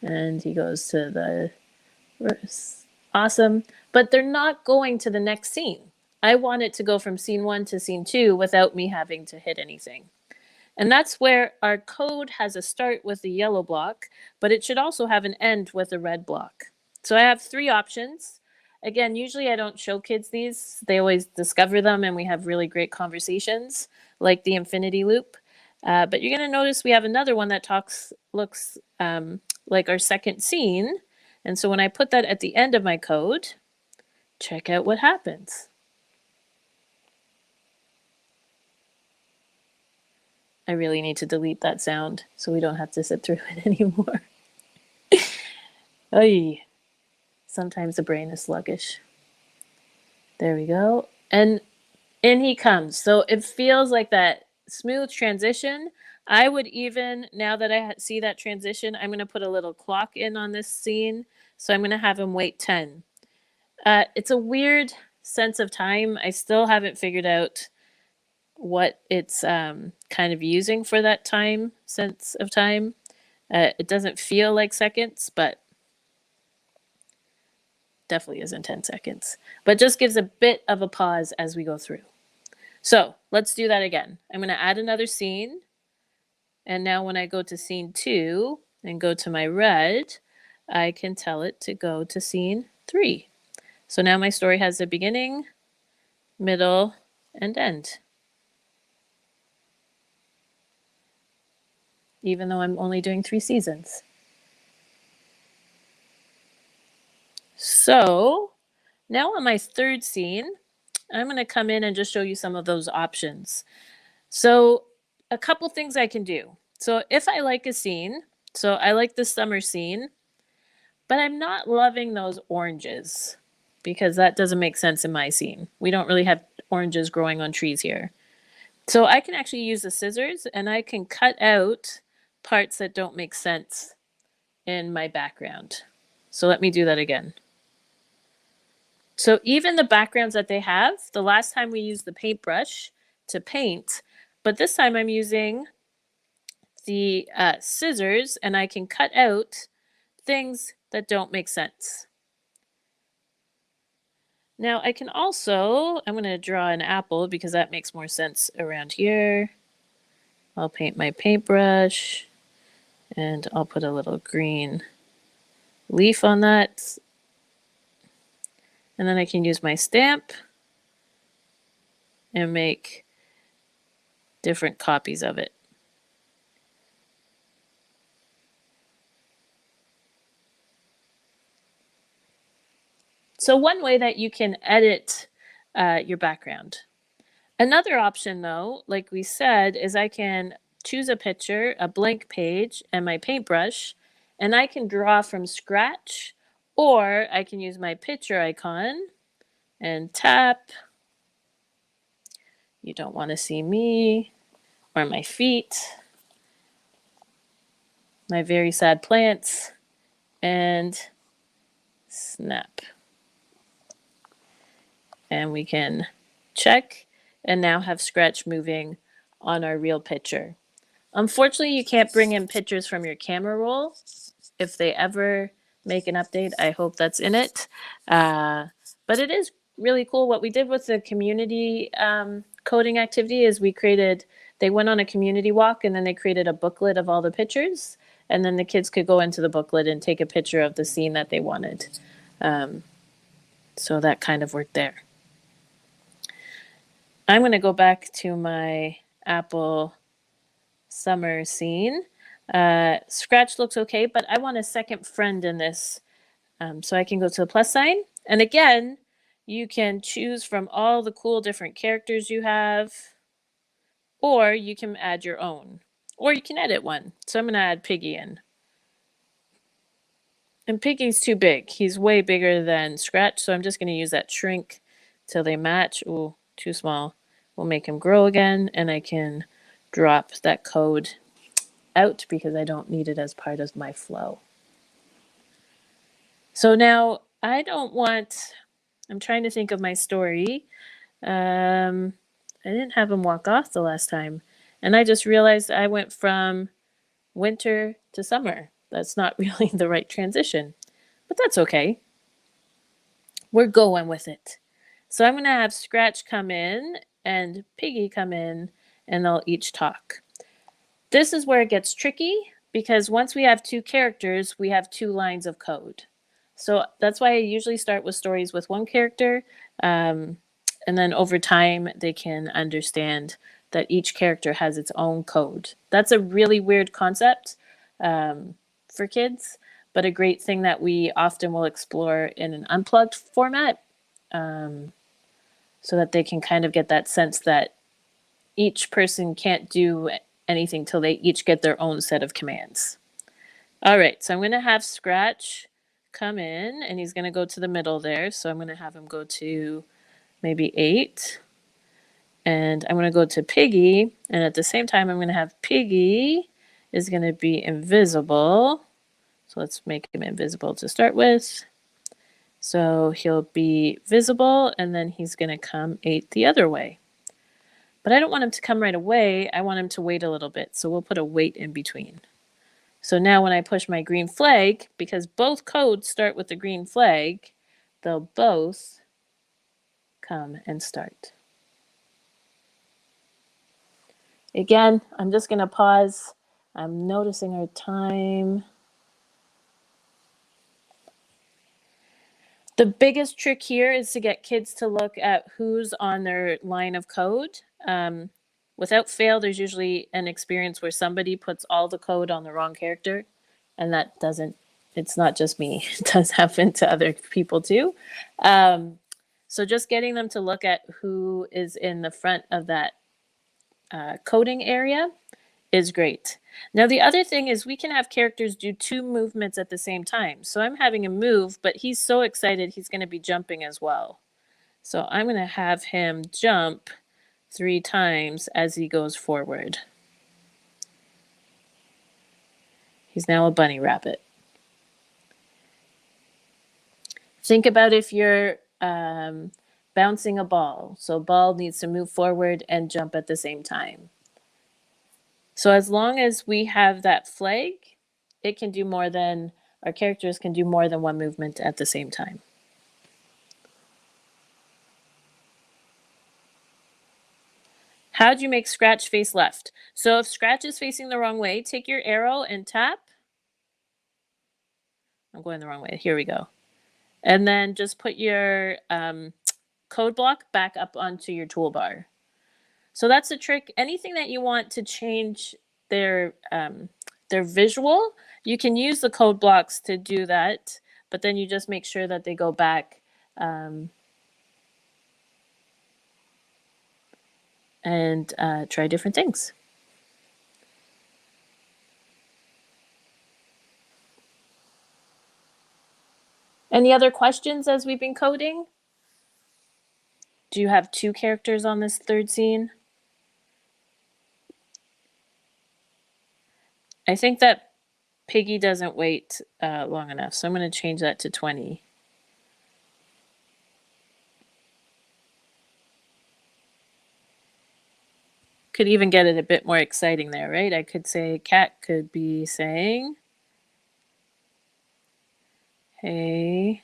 And he goes to the verse. Awesome. But they're not going to the next scene. I want it to go from scene 1 to scene 2 without me having to hit anything. And that's where our code has a start with the yellow block, but it should also have an end with a red block. So I have 3 options. Again, usually I don't show kids these. They always discover them and we have really great conversations, like the infinity loop. But you're going to notice we have another one that looks like our second scene. And so when I put that at the end of my code, check out what happens. I really need to delete that sound so we don't have to sit through it anymore. Oy. Sometimes the brain is sluggish. There we go. And in he comes. So it feels like that smooth transition. I would even, now that I see that transition, I'm going to put a little clock in on this scene. So I'm going to have him wait 10. It's a weird sense of time. I still haven't figured out what it's kind of using for that time, sense of time. It doesn't feel like seconds, but definitely isn't 10 seconds. But just gives a bit of a pause as we go through. So let's do that again. I'm going to add another scene. And now when I go to scene 2 and go to my red, I can tell it to go to scene 3. So now my story has a beginning, middle, and end. Even though I'm only doing 3 seasons. So now on my third scene, I'm going to come in and just show you some of those options. So a couple things I can do. So if I like a scene, so I like the summer scene, but I'm not loving those oranges because that doesn't make sense in my scene. We don't really have oranges growing on trees here. So I can actually use the scissors and I can cut out parts that don't make sense in my background. So let me do that again. So even the backgrounds that they have, the last time we used the paintbrush to paint, but this time I'm using the scissors and I can cut out things that don't make sense. Now I can also, I'm going to draw an apple because that makes more sense around here. I'll paint my paintbrush. And I'll put a little green leaf on that. And then I can use my stamp and make different copies of it. So one way that you can edit your background. Another option though, like we said, is I can choose a picture, a blank page, and my paintbrush, and I can draw from scratch, or I can use my picture icon and tap. You don't want to see me or my feet, my very sad plants, and snap. And we can check and now have Scratch moving on our real picture. Unfortunately, you can't bring in pictures from your camera roll. If they ever make an update, I hope that's in it. But it is really cool. What we did with the community coding activity is they went on a community walk and then they created a booklet of all the pictures. And then the kids could go into the booklet and take a picture of the scene that they wanted. So that kind of worked there. I'm going to go back to my Apple summer scene. Scratch looks okay, but I want a second friend in this. So I can go to the plus sign. And again, you can choose from all the cool different characters you have, or you can add your own, or you can edit one. So I'm going to add Piggy in. And Piggy's too big. He's way bigger than Scratch, so I'm just going to use that shrink till they match. Ooh, too small. We'll make him grow again, and I can drop that code out because I don't need it as part of my flow. So now I'm trying to think of my story. I didn't have him walk off the last time, and I just realized I went from winter to summer. That's not really the right transition, but that's okay. We're going with it. So I'm going to have Scratch come in and Piggy come in, and they'll each talk. This is where it gets tricky because once we have two characters, we have two lines of code. So that's why I usually start with stories with one character, and then over time they can understand that each character has its own code. That's a really weird concept for kids, but a great thing that we often will explore in an unplugged format, so that they can kind of get that sense that each person can't do anything till they each get their own set of commands. All right, so I'm going to have Scratch come in, and he's going to go to the middle there. So I'm going to have him go to maybe 8. And I'm going to go to Piggy, and at the same time, I'm going to have Piggy is going to be invisible. So let's make him invisible to start with. So he'll be visible, and then he's going to come 8 the other way. But I don't want him to come right away. I want him to wait a little bit. So we'll put a wait in between. So now when I push my green flag, because both codes start with the green flag, they'll both come and start. Again, I'm just going to pause. I'm noticing our time. The biggest trick here is to get kids to look at who's on their line of code. Without fail, there's usually an experience where somebody puts all the code on the wrong character, and it's not just me. It does happen to other people too. So just getting them to look at who is in the front of that coding area is great. Now the other thing is we can have characters do 2 movements at the same time. So I'm having him move, but he's so excited he's going to be jumping as well. So I'm going to have him jump 3 times as he goes forward. He's now a bunny rabbit. Think about if you're bouncing a ball. So ball needs to move forward and jump at the same time. So as long as we have that flag, it can do more than, our characters can do more than one movement at the same time. How'd you make Scratch face left? So if Scratch is facing the wrong way, take your arrow and tap. I'm going the wrong way. Here we go. And then just put your code block back up onto your toolbar. So that's the trick. Anything that you want to change their visual, you can use the code blocks to do that, but then you just make sure that they go back and try different things. Any other questions as we've been coding? Do you have 2 characters on this third scene? I think that Piggy doesn't wait long enough, so I'm going to change that to 20. Could even get it a bit more exciting there, right? I could say Cat could be saying, hey,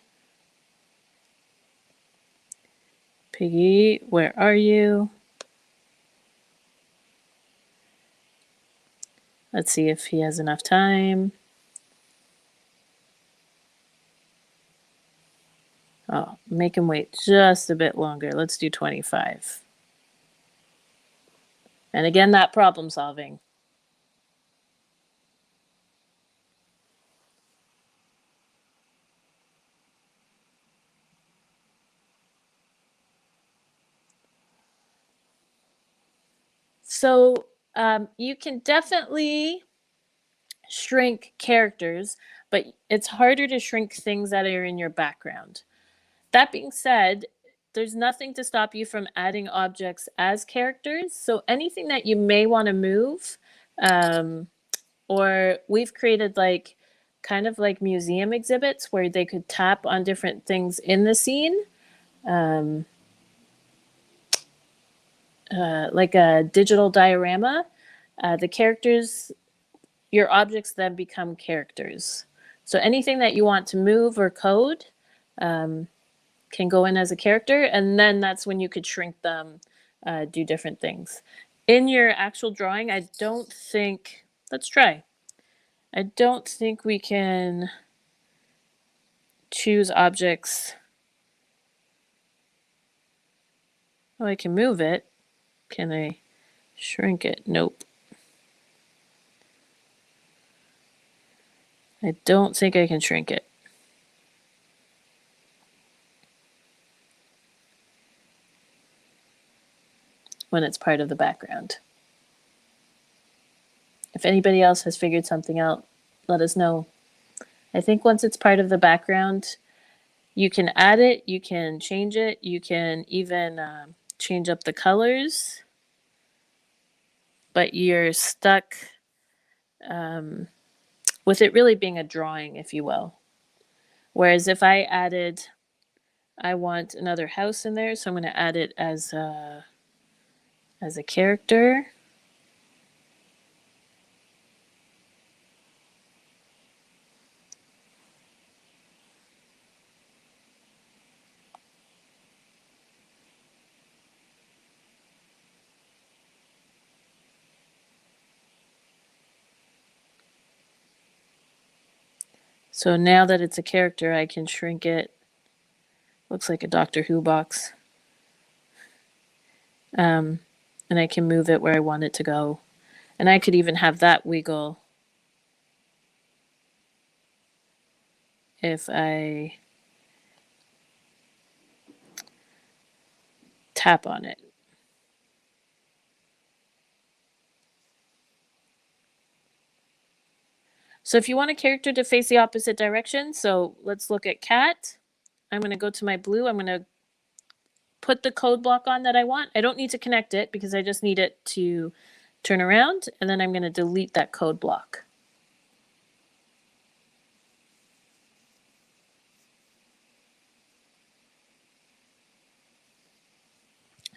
Piggy, where are you? Let's see if he has enough time. Oh, make him wait just a bit longer. Let's do 25. And again, that problem solving. So you can definitely shrink characters, but it's harder to shrink things that are in your background. That being said, there's nothing to stop you from adding objects as characters. So anything that you may want to move, or we've created like kind of like museum exhibits where they could tap on different things in the scene. Like a digital diorama, the characters, your objects then become characters. So anything that you want to move or code can go in as a character, and then that's when you could shrink them, do different things. In your actual drawing, I don't think, let's try. I don't think we can choose objects. Oh, I can move it. Can I shrink it? Nope. I don't think I can shrink it. When it's part of the background. If anybody else has figured something out, let us know. I think once it's part of the background, you can add it, you can change it, you can even change up the colors, but you're stuck with it really being a drawing, if you will. Whereas if I added, I want another house in there, so I'm going to add it as a character. So now that it's a character, I can shrink it. Looks like a Doctor Who box. And I can move it where I want it to go. And I could even have that wiggle if I tap on it. So if you want a character to face the opposite direction, so let's look at Cat. I'm going to go to my blue. I'm going to put the code block on that I want. I don't need to connect it because I just need it to turn around, and then I'm going to delete that code block.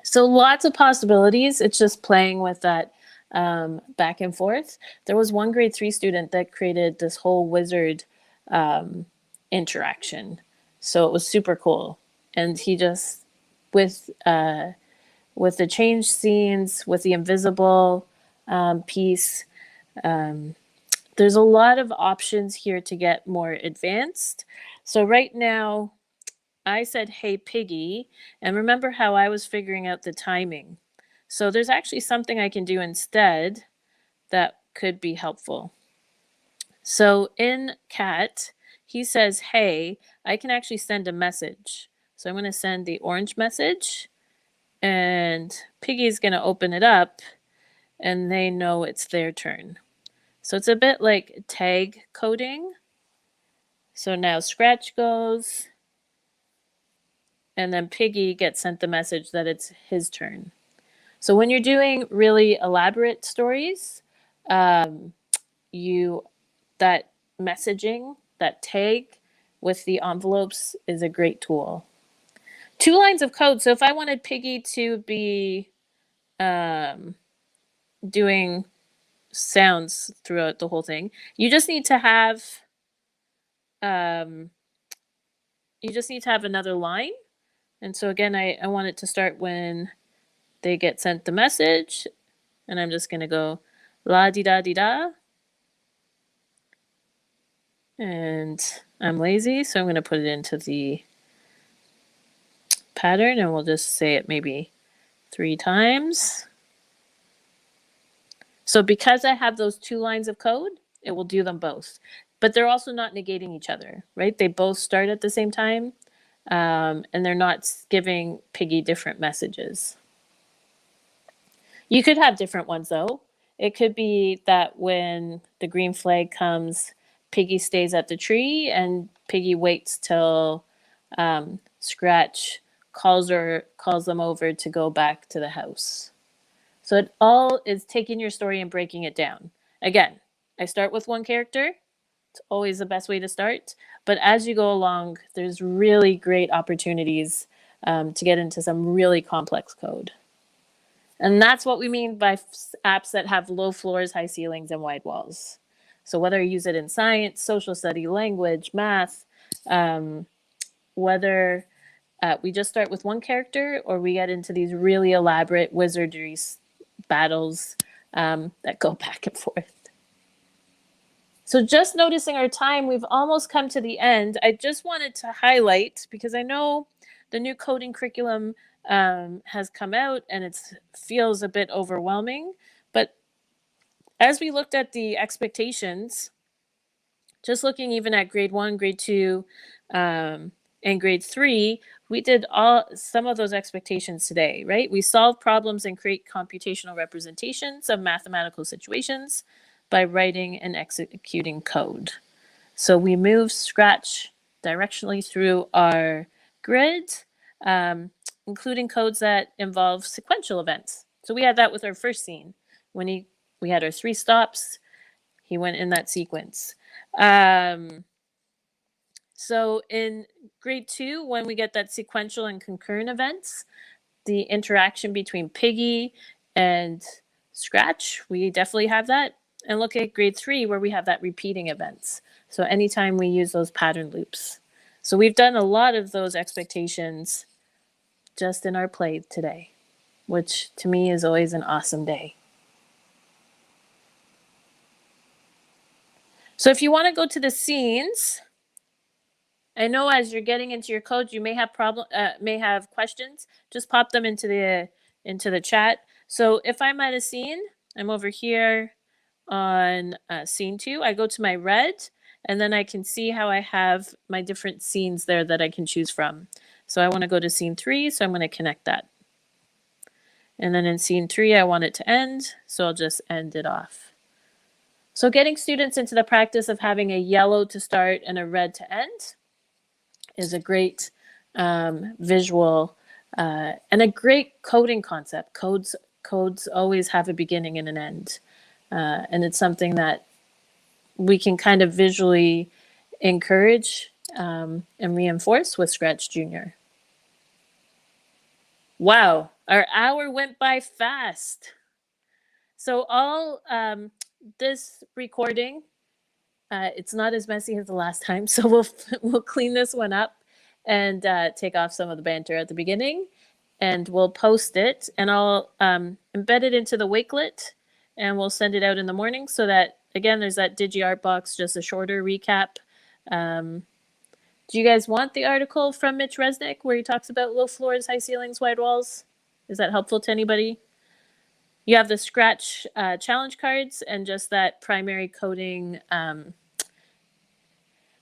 So lots of possibilities. It's just playing with that back and forth. There was one grade 3 student that created this whole wizard interaction. So it was super cool. And he just, with with the change scenes, with the invisible piece. There's a lot of options here to get more advanced. So right now, I said, hey, Piggy, and remember how I was figuring out the timing. So there's actually something I can do instead that could be helpful. So in cat, he says, hey, I can actually send a message. So I'm going to send the orange message, and Piggy's going to open it up, and they know it's their turn. So it's a bit like tag coding. So now Scratch goes, and then Piggy gets sent the message that it's his turn. So when you're doing really elaborate stories, that messaging, that tag with the envelopes is a great tool. 2 lines of code. So if I wanted Piggy to be doing sounds throughout the whole thing, you just need to have another line. And so again, I want it to start when they get sent the message, and I'm just going to go la di da di da. And I'm lazy, so I'm going to put it into the pattern, and we'll just say it maybe 3 times. So because I have those 2 lines of code, it will do them both. But they're also not negating each other, right? They both start at the same time, and they're not giving Piggy different messages. You could have different ones, though. It could be that when the green flag comes, Piggy stays at the tree, and Piggy waits till Scratch calls them over to go back to the house. So it all is taking your story and breaking it down. Again, I start with one character. It's always the best way to start. But as you go along, there's really great opportunities to get into some really complex code. And that's what we mean by apps that have low floors, high ceilings, and wide walls. So whether you use it in science, social study, language, math, whether we just start with one character or we get into these really elaborate wizardry battles that go back and forth. So just noticing our time, we've almost come to the end. I just wanted to highlight, because I know the new coding curriculum has come out and it feels a bit overwhelming. But as we looked at the expectations, just looking even at grade 1, grade 2, and grade 3, we did some of those expectations today, right? We solve problems and create computational representations of mathematical situations by writing and executing code. So we move Scratch directionally through our grid, including codes that involve sequential events. So we had that with our first scene. When we had our 3 stops, he went in that sequence. So in grade 2, when we get that sequential and concurrent events, the interaction between Piggy and Scratch, we definitely have that. And look at grade 3, where we have that repeating events. So anytime we use those pattern loops. So we've done a lot of those expectations just in our play today, which to me is always an awesome day. So if you want to go to the scenes, I know as you're getting into your code, you may have questions. Just pop them into the chat. So if I'm at a scene, I'm over here on scene 2. I go to my red, and then I can see how I have my different scenes there that I can choose from. So I want to go to scene 3, so I'm going to connect that. And then in scene 3, I want it to end, so I'll just end it off. So getting students into the practice of having a yellow to start and a red to end is a great visual and a great coding concept. Codes always have a beginning and an end. And it's something that we can kind of visually encourage and reinforce with Scratch Junior. Wow, our hour went by fast. So all this recording, it's not as messy as the last time, so we'll clean this one up and take off some of the banter at the beginning. and we'll post it, and I'll embed it into the Wakelet, and we'll send it out in the morning so that, again, there's that DigiArt box, just a shorter recap. Do you guys want the article from Mitch Resnick where he talks about low floors, high ceilings, wide walls? Is that helpful to anybody? You have the Scratch challenge cards and just that primary coding.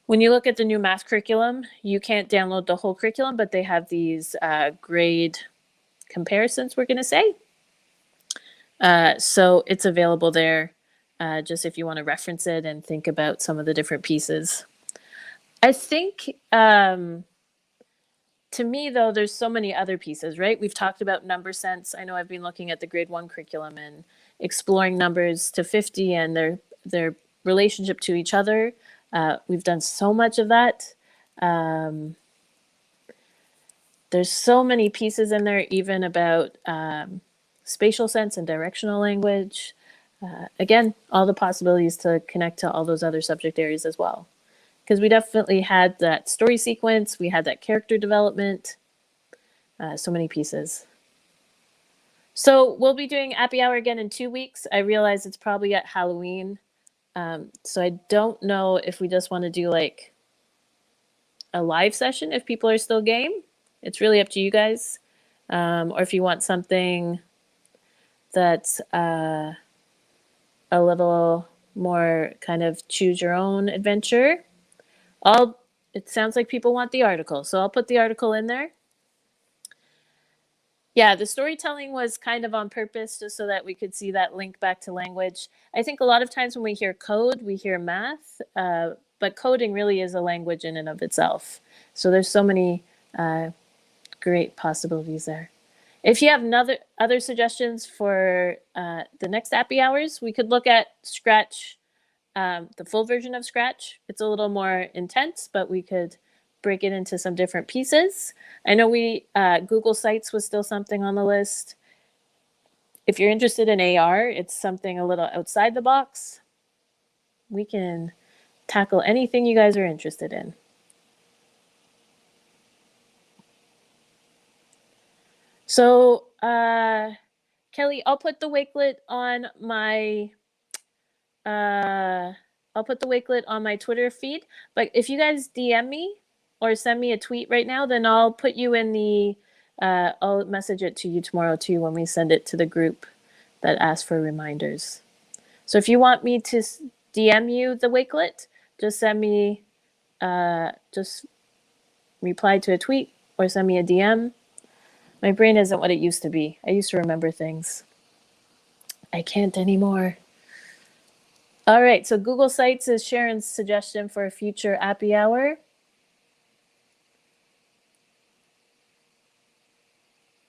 When you look at the new math curriculum, you can't download the whole curriculum, but they have these grade comparisons, we're going to say. So it's available there, just if you want to reference it and think about some of the different pieces. I think, to me, though, there's so many other pieces, right? We've talked about number sense. I know I've been looking at the grade 1 curriculum and exploring numbers to 50 and their relationship to each other. We've done so much of that. There's so many pieces in there, even about spatial sense and directional language. Again, all the possibilities to connect to all those other subject areas as well. Because we definitely had that story sequence, we had that character development, so many pieces. So we'll be doing Appy Hour again in 2 weeks. I realize it's probably at Halloween. So I don't know if we just want to do like a live session if people are still game. It's really up to you guys. Or if you want something that's a little more kind of choose your own adventure. It sounds like people want the article, so I'll put the article in there. Yeah, the storytelling was kind of on purpose just so that we could see that link back to language. I think a lot of times when we hear code, we hear math, but coding really is a language in and of itself. So there's so many great possibilities there. If you have other suggestions for the next Appy Hours, we could look at Scratch, the full version of Scratch. It's a little more intense, but we could break it into some different pieces. I know Google Sites was still something on the list. If you're interested in AR, it's something a little outside the box. We can tackle anything you guys are interested in. So, Kelly, I'll put the Wakelet on my Twitter feed. But if you guys DM me or send me a tweet right now, then I'll put you in the. I'll message it to you tomorrow too when we send it to the group that asks for reminders. So if you want me to DM you the Wakelet, just send me, just reply to a tweet or send me a DM. My brain isn't what it used to be. I used to remember things. I can't anymore. All right, so Google Sites is Sharon's suggestion for a future Appy Hour.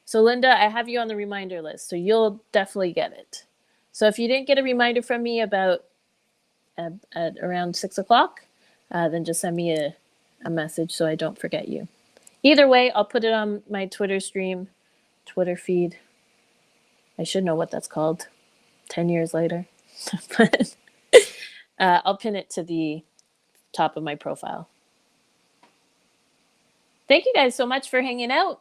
So Linda, I have you on the reminder list, so you'll definitely get it. So if you didn't get a reminder from me about at around 6 o'clock, then just send me a message so I don't forget you. Either way, I'll put it on my Twitter feed. I should know what that's called 10 years later. But I'll pin it to the top of my profile. Thank you guys so much for hanging out.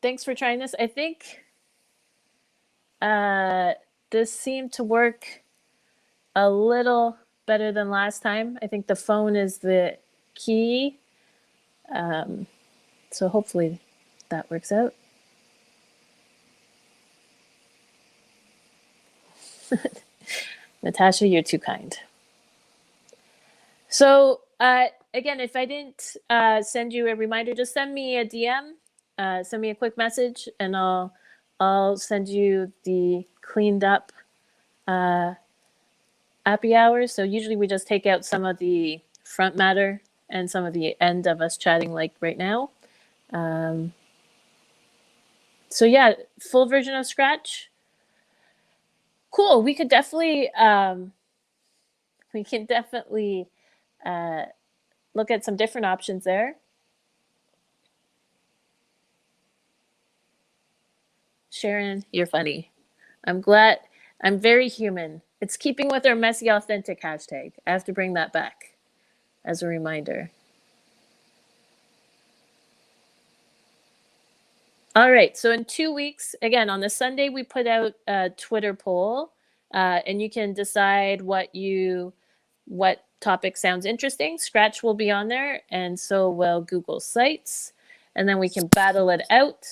Thanks for trying this. I think this seemed to work a little better than last time. I think the phone is the key. So hopefully that works out. Natasha, you're too kind. So again, if I didn't send you a reminder, just send me a DM, send me a quick message, and I'll send you the cleaned up Appy Hours. So usually we just take out some of the front matter and some of the end of us chatting like right now. So yeah, full version of Scratch. Cool. We can definitely look at some different options there. Sharon, you're funny. I'm glad. I'm very human. It's keeping with our messy authentic hashtag. I have to bring that back as a reminder. All right. So in 2 weeks, again, on the Sunday, we put out a Twitter poll, and you can decide what topic sounds interesting. Scratch will be on there, and so will Google Sites, and then we can battle it out.